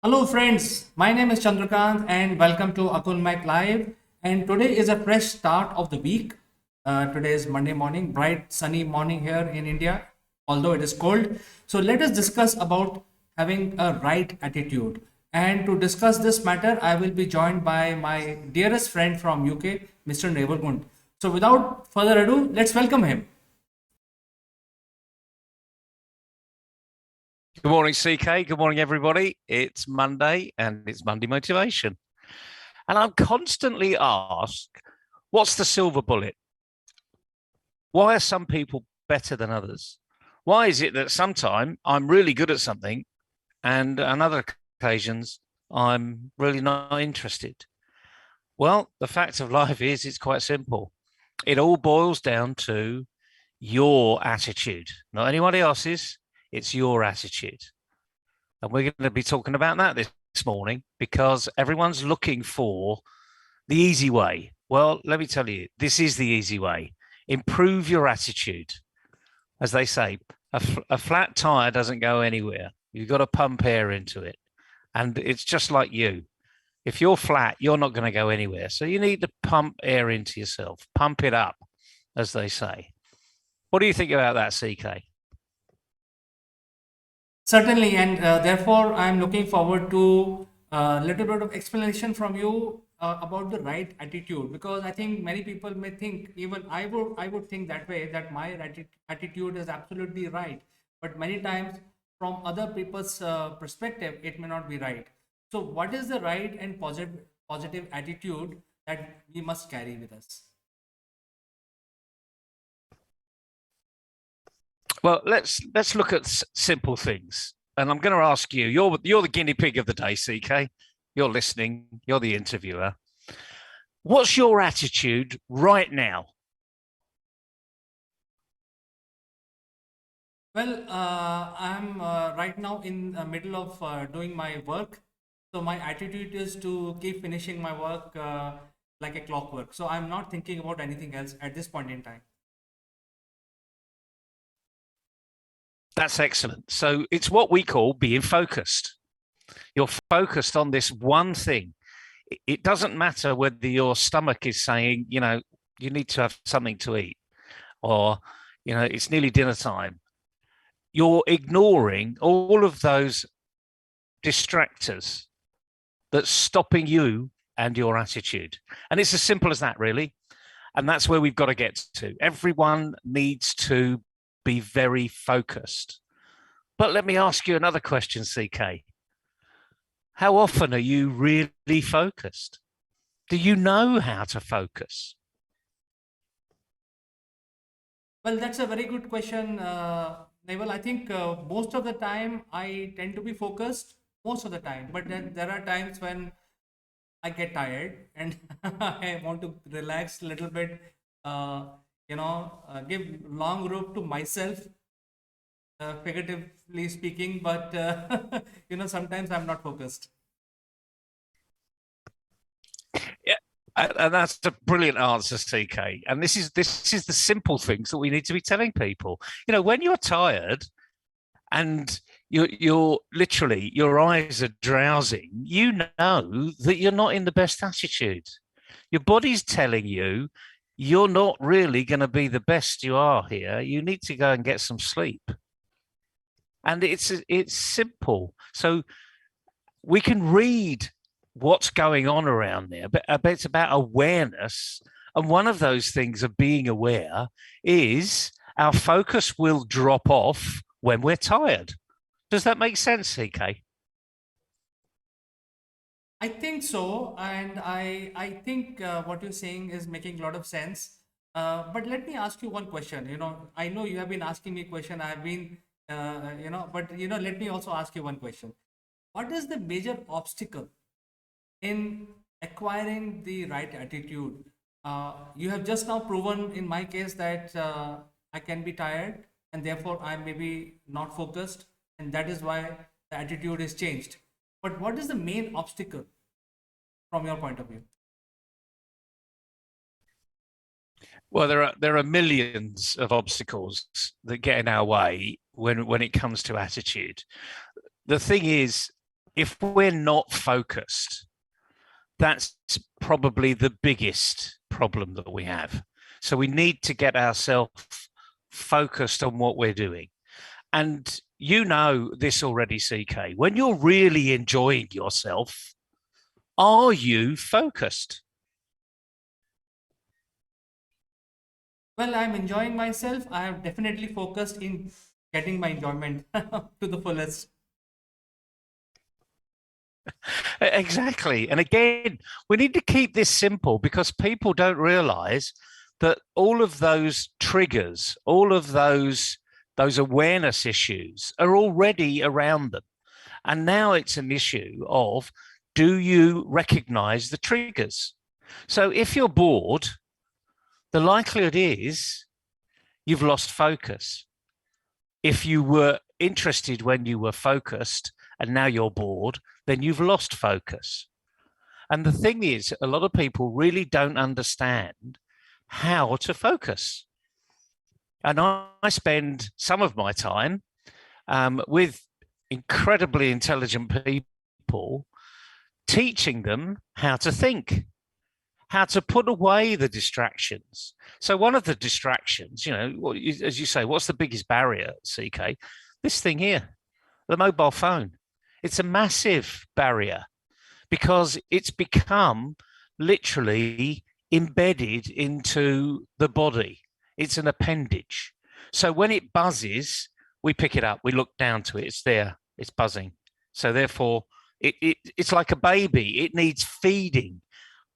Hello friends, my name is Chandrakant and welcome to Akul Mac Live. And today is a fresh start of the week. Today is Monday morning, bright sunny morning here in India, although it is cold. So let us discuss about having a right attitude. And to discuss this matter, I will be joined by my dearest friend from UK, Mr. Nevergund. So without further ado, let's welcome him. Good morning, CK. Good morning, everybody. It's Monday and it's Monday Motivation. And I'm constantly asked, what's the silver bullet? Why are some people better than others? Why is it that sometimes I'm really good at something and on other occasions I'm really not interested? Well, the fact of life is it's quite simple. It all boils down to your attitude, not anybody else's. It's your attitude. And we're going to be talking about that this morning because everyone's looking for the easy way. Well, let me tell you, this is the easy way. Improve your attitude. As they say, a flat tire doesn't go anywhere. You've got to pump air into it. And it's just like you. If you're flat, you're not going to go anywhere. So you need to pump air into yourself, pump it up, as they say. What do you think about that, CK? Certainly, and therefore, I'm looking forward to a little bit of explanation from you about the right attitude, because I think many people may think, even I would think that way, that my attitude is absolutely right, but many times from other people's perspective, it may not be right. So, what is the right and positive attitude that we must carry with us? Well, let's look at simple things. And I'm going to ask you. You're the guinea pig of the day, CK. You're listening. You're the interviewer. What's your attitude right now? Well, I'm right now in the middle of doing my work. So my attitude is to keep finishing my work like a clockwork. So I'm not thinking about anything else at this point in time. That's excellent. So it's what we call being focused. You're focused on this one thing. It doesn't matter whether your stomach is saying, you need to have something to eat, or, it's nearly dinner time. You're ignoring all of those distractors that's stopping you and your attitude. And it's as simple as that, really. And that's where we've got to get to. Everyone needs to be very focused. But let me ask you another question, CK. How often are you really focused? Do you know how to focus? Well, that's a very good question, Naval. I think most of the time I tend to be focused most of the time, but then there are times when I get tired and I want to relax a little bit, uh, give long rope to myself, figuratively speaking, but sometimes I'm not focused. Yeah, and that's a brilliant answer, CK. And this is the simple things that we need to be telling people. When you're tired and you're literally your eyes are drowsing, you know that you're not in the best attitude. Your body's telling you you're not really going to be the best you are here. You need to go and get some sleep. And it's simple. So we can read what's going on around there, but it's about awareness. And one of those things of being aware is our focus will drop off when we're tired. Does that make sense, CK? I think so, and I think what you're saying is making a lot of sense. But let me ask you one question. I know you have been asking me question. I've been, but let me also ask you one question. What is the major obstacle in acquiring the right attitude? You have just now proven in my case that I can be tired and therefore I may be not focused, and that is why the attitude is changed. But what is the main obstacle from your point of view? Well, there are millions of obstacles that get in our way when it comes to attitude. The thing is, if we're not focused, that's probably the biggest problem that we have. So we need to get ourselves focused on what we're doing. And you know this already, CK. When you're really enjoying yourself, are you focused? Well, I'm enjoying myself. I have definitely focused in getting my enjoyment to the fullest. Exactly. And again, we need to keep this simple because people don't realize that all of those triggers, all of those awareness issues are already around them. And now it's an issue of, do you recognize the triggers? So if you're bored, the likelihood is you've lost focus. If you were interested when you were focused and now you're bored, then you've lost focus. And the thing is, a lot of people really don't understand how to focus. And I spend some of my time with incredibly intelligent people, teaching them how to think, how to put away the distractions. So one of the distractions, as you say, what's the biggest barrier, CK? This thing here, the mobile phone. It's a massive barrier because it's become literally embedded into the body. It's an appendage. So when it buzzes, we pick it up, we look down to it, it's there, it's buzzing. So therefore, it's like a baby, it needs feeding.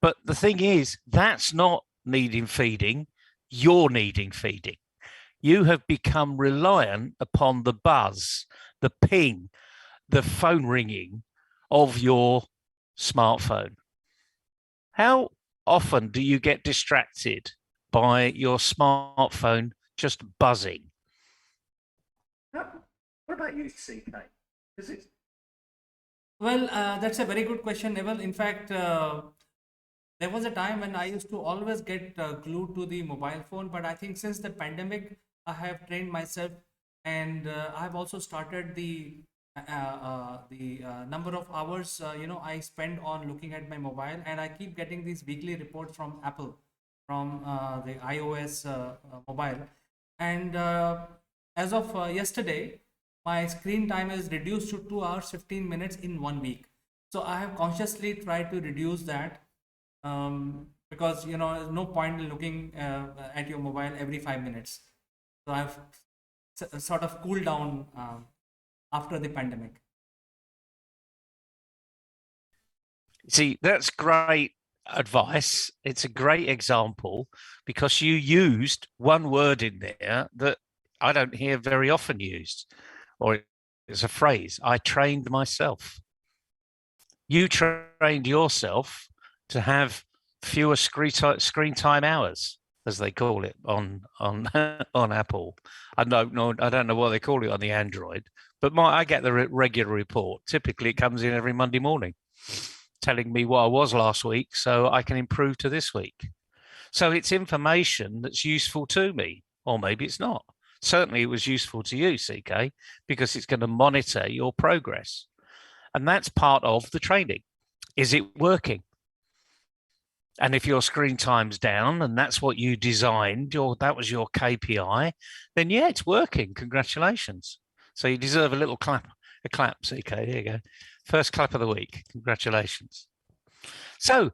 But the thing is, that's not needing feeding, you're needing feeding. You have become reliant upon the buzz, the ping, the phone ringing of your smartphone. How often do you get distracted by your smartphone just buzzing? What about you, CK? Is it? Well, that's a very good question, Neville. In fact, there was a time when I used to always get glued to the mobile phone, but I think since the pandemic, I have trained myself, and I have also started the number of hours I spend on looking at my mobile, and I keep getting these weekly reports from Apple, from the iOS mobile, and as of yesterday, my screen time is reduced to 2 hours 15 minutes in 1 week. So I have consciously tried to reduce that, because there's no point in looking at your mobile every 5 minutes. So I've sort of cooled down after the pandemic. See, that's great advice. It's a great example because you used one word in there that I don't hear very often used, or it's a phrase. I trained myself. You trained yourself to have fewer screen time hours, as they call it on on Apple. I don't know what they call it on the Android, but I get the regular report. Typically, it comes in every Monday morning, telling me what I was last week, so I can improve to this week. So it's information that's useful to me, or maybe it's not. Certainly, it was useful to you, CK, because it's going to monitor your progress. And that's part of the training. Is it working? And if your screen time's down and that's what you designed, or that was your KPI, then yeah, it's working. Congratulations. So you deserve a little clap, CK. There you go. First clap of the week. Congratulations. So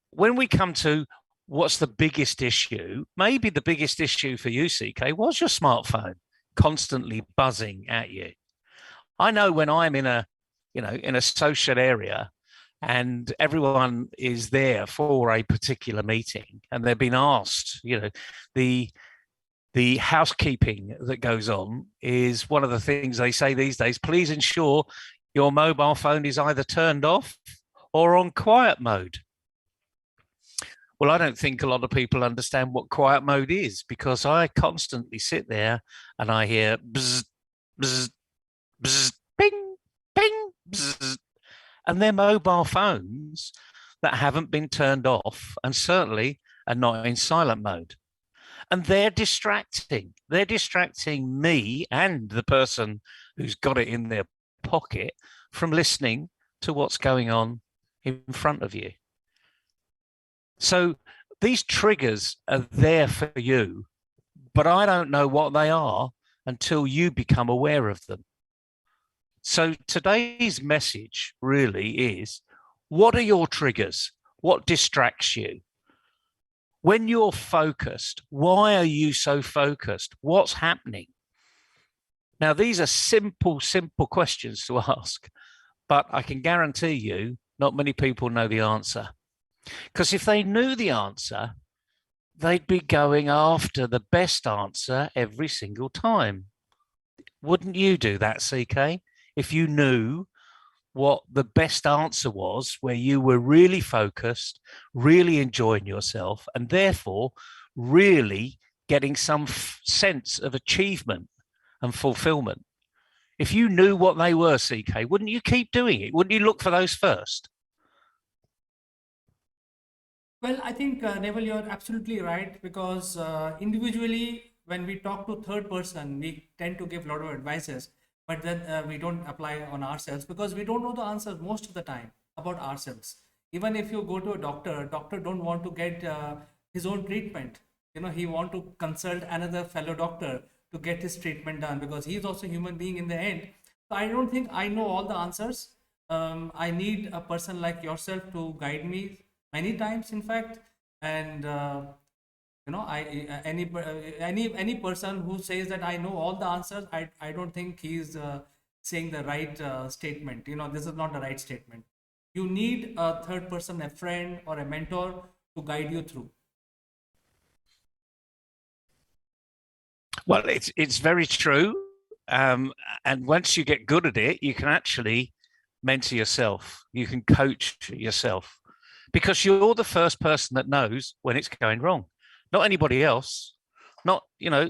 when we come to what's the biggest issue, maybe the biggest issue for you, CK, was your smartphone constantly buzzing at you. I know when I'm in a social area and everyone is there for a particular meeting and they've been asked, the housekeeping that goes on is one of the things they say these days. Please ensure your mobile phone is either turned off or on quiet mode. Well, I don't think a lot of people understand what quiet mode is because I constantly sit there and I hear bzz, bzz, bzz, ping, ping, bzz, and they're mobile phones that haven't been turned off and certainly are not in silent mode. And they're distracting. They're distracting me and the person who's got it in their pocket from listening to what's going on in front of you. So these triggers are there for you, but I don't know what they are until you become aware of them. So today's message really is, what are your triggers? What distracts you? When you're focused, why are you so focused? What's happening? Now, these are simple questions to ask, but I can guarantee you not many people know the answer. Because if they knew the answer, they'd be going after the best answer every single time. Wouldn't you do that, CK? If you knew what the best answer was, where you were really focused, really enjoying yourself, and therefore really getting some sense of achievement and fulfillment. If you knew what they were, CK, wouldn't you keep doing it? Wouldn't you look for those first? Well, I think, Neville, you're absolutely right, because individually, when we talk to third person, we tend to give a lot of advices, but then we don't apply on ourselves because we don't know the answers most of the time about ourselves. Even if you go to a doctor don't want to get his own treatment. He want to consult another fellow doctor to get his treatment done, because he's also a human being in the end. So I don't think I know all the answers. I need a person like yourself to guide me many times, in fact. And any person who says that I know all the answers, I don't think he's saying the right statement. This is not the right statement. You need a third person, a friend or a mentor, to guide you through. Well, it's very true. And once you get good at it, you can actually mentor yourself. You can coach yourself, because you're the first person that knows when it's going wrong, not anybody else, not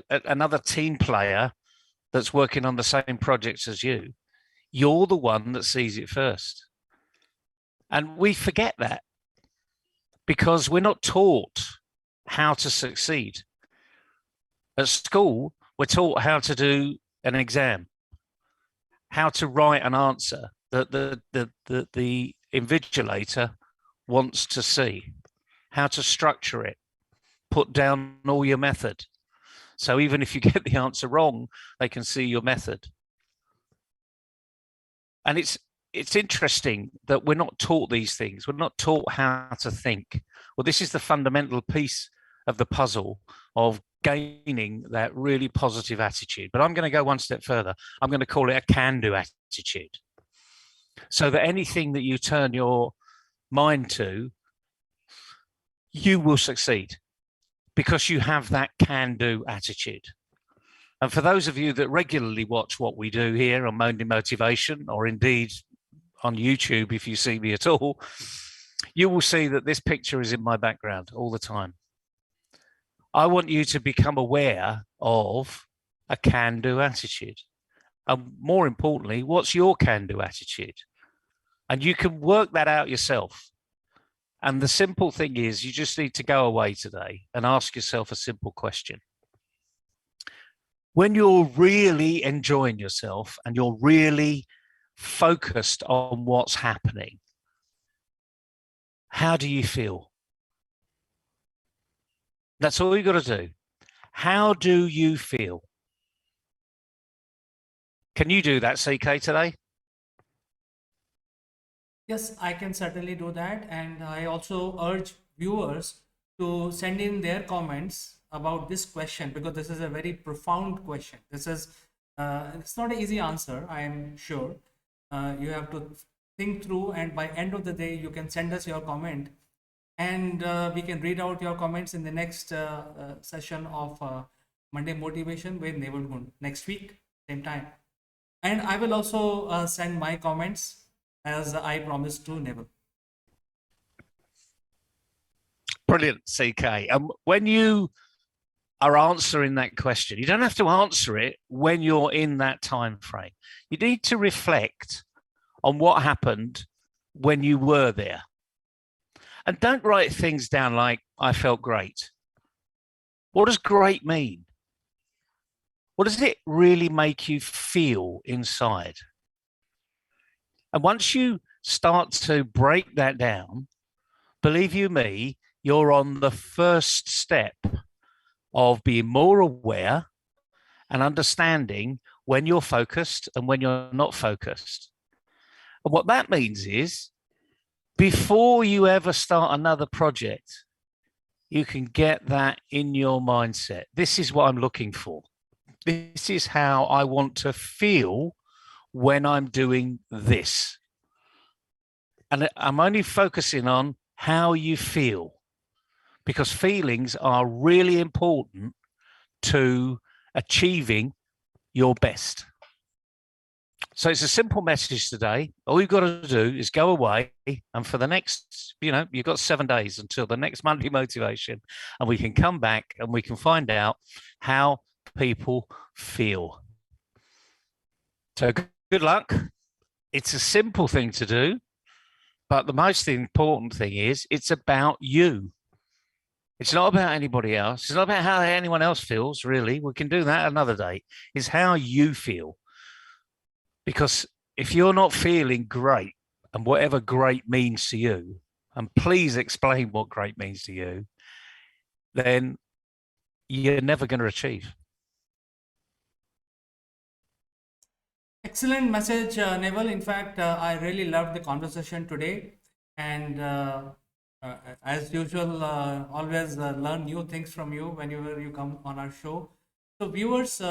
another team player that's working on the same projects as you. You're the one that sees it first. And we forget that because we're not taught how to succeed. At school, we're taught how to do an exam, how to write an answer that the invigilator wants to see, how to structure it, put down all your method. So even if you get the answer wrong, they can see your method. And it's interesting that we're not taught these things. We're not taught how to think. Well, this is the fundamental piece of the puzzle of gaining that really positive attitude. But I'm going to go one step further. I'm going to call it a can-do attitude. So that anything that you turn your mind to, you will succeed because you have that can-do attitude. And for those of you that regularly watch what we do here on Monday Motivation, or indeed on YouTube, if you see me at all, you will see that this picture is in my background all the time. I want you to become aware of a can-do attitude. And more importantly, what's your can-do attitude? And you can work that out yourself. And the simple thing is, you just need to go away today and ask yourself a simple question. When you're really enjoying yourself and you're really focused on what's happening, how do you feel? That's all you've got to do. How do you feel? Can you do that, CK, today? Yes, I can certainly do that. And I also urge viewers to send in their comments about this question, because this is a very profound question. It's not an easy answer, I am sure. You have to think through, and by end of the day, you can send us your comment, and we can read out your comments in the next session of Monday Motivation with Naval Gund next week, same time. And I will also send my comments as I promised to Neville. Brilliant, CK. When you are answering that question, you don't have to answer it when you're in that time frame. You need to reflect on what happened when you were there. And don't write things down like, I felt great. What does great mean? What does it really make you feel inside? And once you start to break that down, believe you me, you're on the first step of being more aware and understanding when you're focused and when you're not focused. And what that means is, before you ever start another project, you can get that in your mindset. This is what I'm looking for. This is how I want to feel when I'm doing this. And I'm only focusing on how you feel, because feelings are really important to achieving your best. So it's a simple message today. All you've got to do is go away, and for the next, you've got 7 days until the next Monday motivation, and we can come back and we can find out how people feel. So good luck. It's a simple thing to do, but the most important thing is it's about you. It's not about anybody else. It's not about how anyone else feels, really. We can do that another day. It's how you feel. Because if you're not feeling great, and whatever great means to you, and please explain what great means to you, then you're never going to achieve. Excellent message, Neville. In fact, I really loved the conversation today. And as usual, always learn new things from you whenever you come on our show. So, viewers,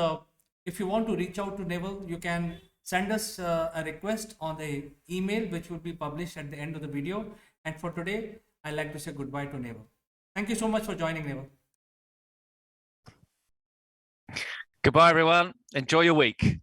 if you want to reach out to Neville, you can send us a request on the email, which will be published at the end of the video. And for today, I'd like to say goodbye to Neville. Thank you so much for joining, Neville. Goodbye, everyone. Enjoy your week.